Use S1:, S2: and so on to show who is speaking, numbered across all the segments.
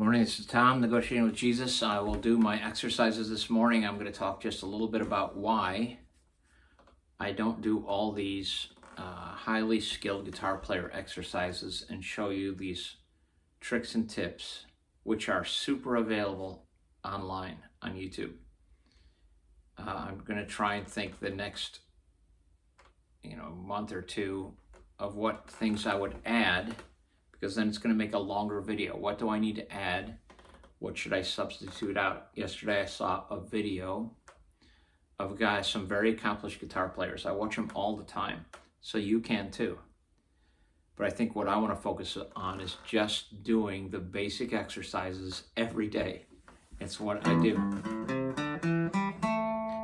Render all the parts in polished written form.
S1: Morning, this is Tom, Negotiating with Jesus. I will do my exercises this morning. I'm going to talk just a little bit about why I don't do all these highly skilled guitar player exercises and show you these tricks and tips, which are super available online on YouTube. I'm going to try and think the next month or two of what things I would add, because then it's going to make a longer video. What do I need to add? What should I substitute out? Yesterday I saw a video of guys, some very accomplished guitar players. I watch them all the time, so you can too. But I think what I want to focus on is just doing the basic exercises every day. It's what I do.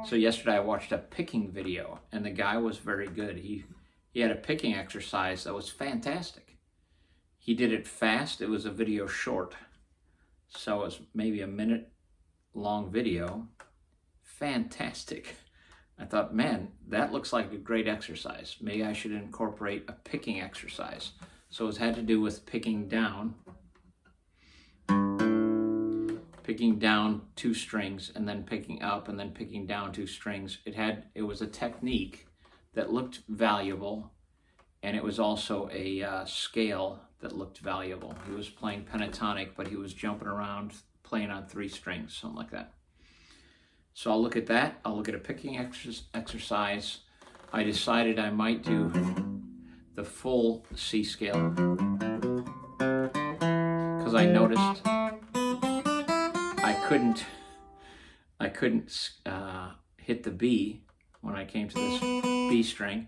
S1: So yesterday I watched a picking video, and the guy was very good. He had a picking exercise that was fantastic. He did it fast. It was a video short, so it was maybe a minute long video. Fantastic. I thought, man, that looks like a great exercise. Maybe I should incorporate a picking exercise. So it had to do with picking down two strings, and then picking up, and then picking down two strings. It was a technique that looked valuable, and it was also a scale that looked valuable. He was playing pentatonic, but he was jumping around, playing on three strings, something like that. So I'll look at that. I'll look at a picking exercise. I decided I might do the full C scale, because I noticed I couldn't hit the B when I came to this B string.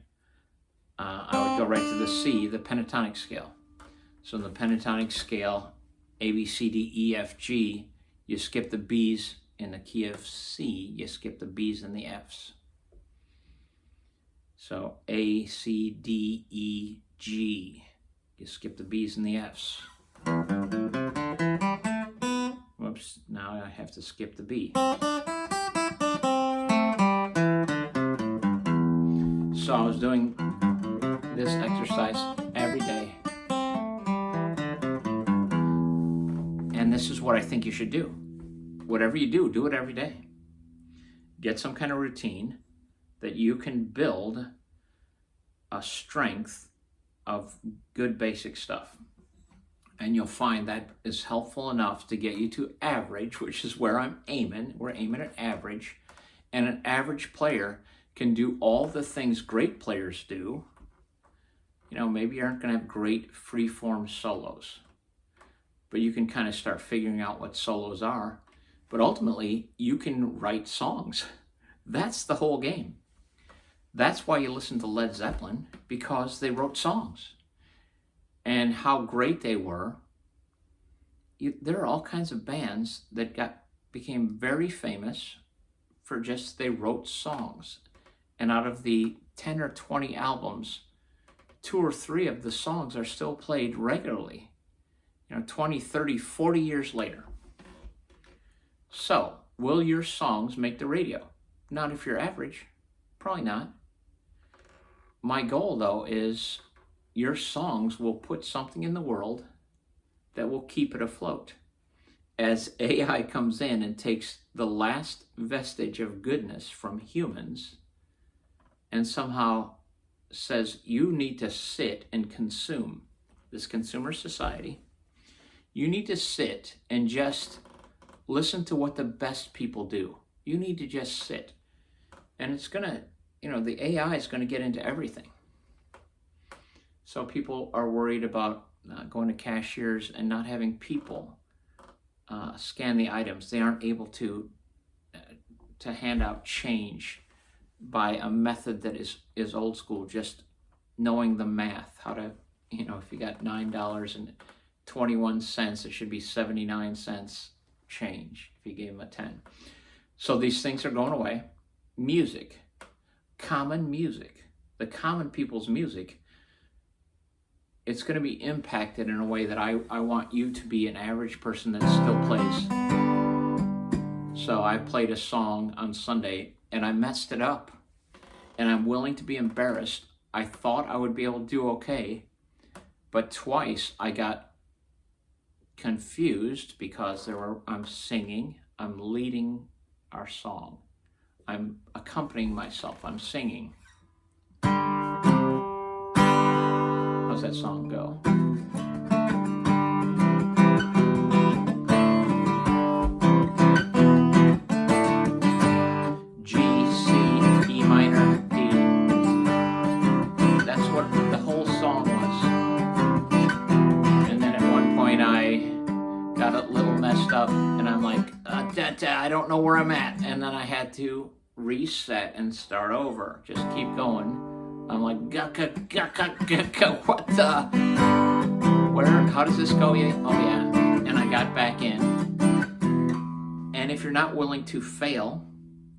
S1: I would go right to the C, the pentatonic scale. So in the pentatonic scale, A, B, C, D, E, F, G, you skip the B's. In the key of C, you skip the B's and the F's. So A, C, D, E, G, you skip the B's and the F's. Whoops, now I have to skip the B. So I was doing this exercise every day. And this is what I think you should do. Whatever you do, do it every day. Get some kind of routine that you can build a strength of good basic stuff. And you'll find that is helpful enough to get you to average, which is where I'm aiming. We're aiming at average. And an average player can do all the things great players do. Maybe you aren't going to have great free-form solos, but you can kind of start figuring out what solos are. But ultimately, you can write songs. That's the whole game. That's why you listen to Led Zeppelin, because they wrote songs. And how great they were. There are all kinds of bands that became very famous for just they wrote songs. And out of the 10 or 20 albums, 2 or 3 of the songs are still played regularly, 20, 30, 40 years later. So, will your songs make the radio? Not if you're average. Probably not. My goal, though, is your songs will put something in the world that will keep it afloat. As AI comes in and takes the last vestige of goodness from humans and somehow says you need to sit and consume, this consumer society, you need to sit and just listen to what the best people do. You need to just sit. And it's going to, the AI is going to get into everything. So people are worried about going to cashiers and not having people scan the items. They aren't able to hand out change by a method that is old school, just knowing the math, how to, if you got $9.21, it should be 79 cents change if you gave them a 10. So these things are going away. Music, common music, the common people's music, it's going to be impacted in a way that I want you to be an average person that still plays. So I played a song on Sunday and I messed it up, and I'm willing to be embarrassed. I thought I would be able to do okay, but twice I got confused because I'm singing, I'm leading our song, I'm accompanying myself, I'm singing. How's that song go? G, C, E minor, D. That's what the whole song was. And then at one point I got a little messed up and I'm like, I don't know where I'm at. And then I had to reset and start over. Just keep going. I'm like, what the? Where? How does this go? Oh yeah. And I got back in. And if you're not willing to fail,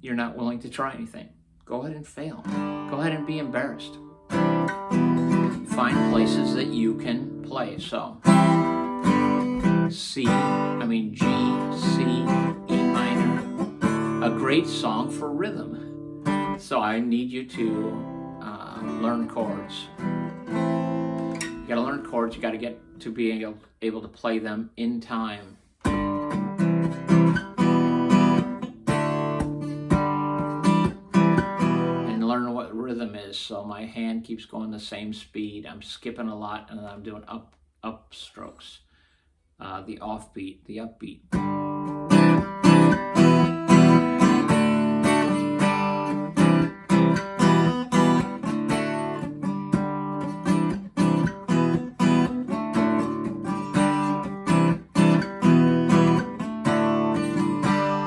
S1: you're not willing to try anything. Go ahead and fail. Go ahead and be embarrassed. Find places that you can play. So G, C, E minor. A great song for rhythm. So I need you to learn chords. You gotta learn chords. You gotta get to being able to play them in time. And learn what rhythm is. So my hand keeps going the same speed. I'm skipping a lot and I'm doing up strokes. The offbeat, the upbeat.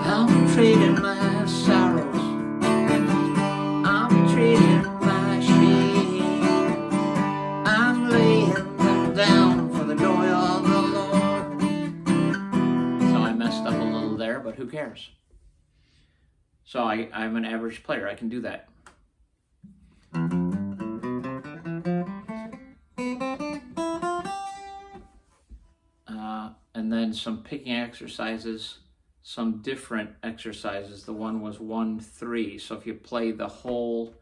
S1: I'm trading my sorrows, I'm trading my shame, I'm laying them down for the joy of the Lord. So I messed up a little there, but who cares? So I'm an average player, I can do that. And then some picking exercises, some different exercises. The one was 1-3. So if you play the whole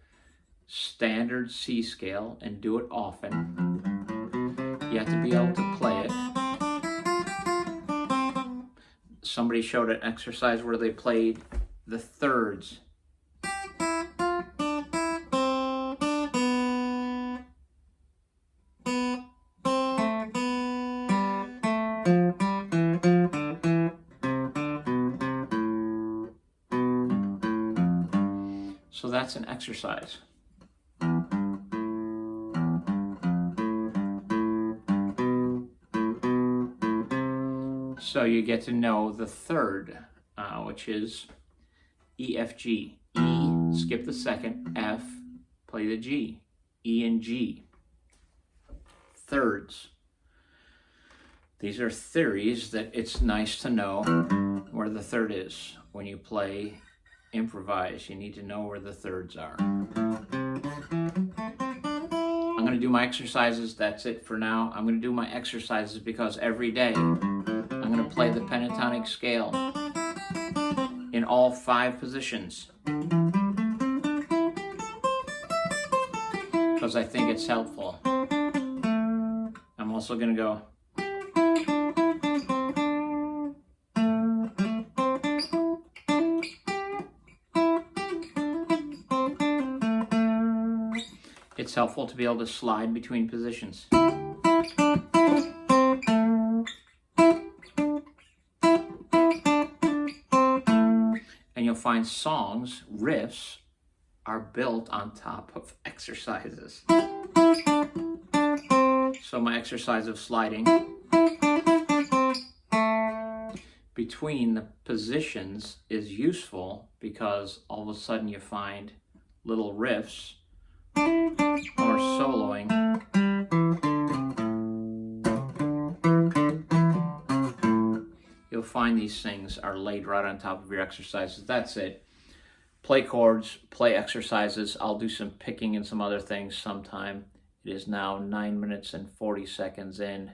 S1: standard C scale and do it often, you have to be able to play it. Somebody showed an exercise where they played the thirds. So that's an exercise. So you get to know the third, which is E, F, G. E, skip the second. F, play the G. E and G. Thirds. These are theories that it's nice to know where the third is. When you play improvise, you need to know where the thirds are. I'm going to do my exercises. That's it for now. I'm going to do my exercises because every day I'm going to play the pentatonic scale in all 5 positions because I think it's helpful. I'm also going to go. It's helpful to be able to slide between positions. And you'll find songs, riffs, are built on top of exercises. So my exercise of sliding between the positions is useful because all of a sudden you find little riffs or soloing. You'll find these things are laid right on top of your exercises. That's it. Play chords, play exercises. I'll do some picking and some other things sometime. It is now 9 minutes and 40 seconds in.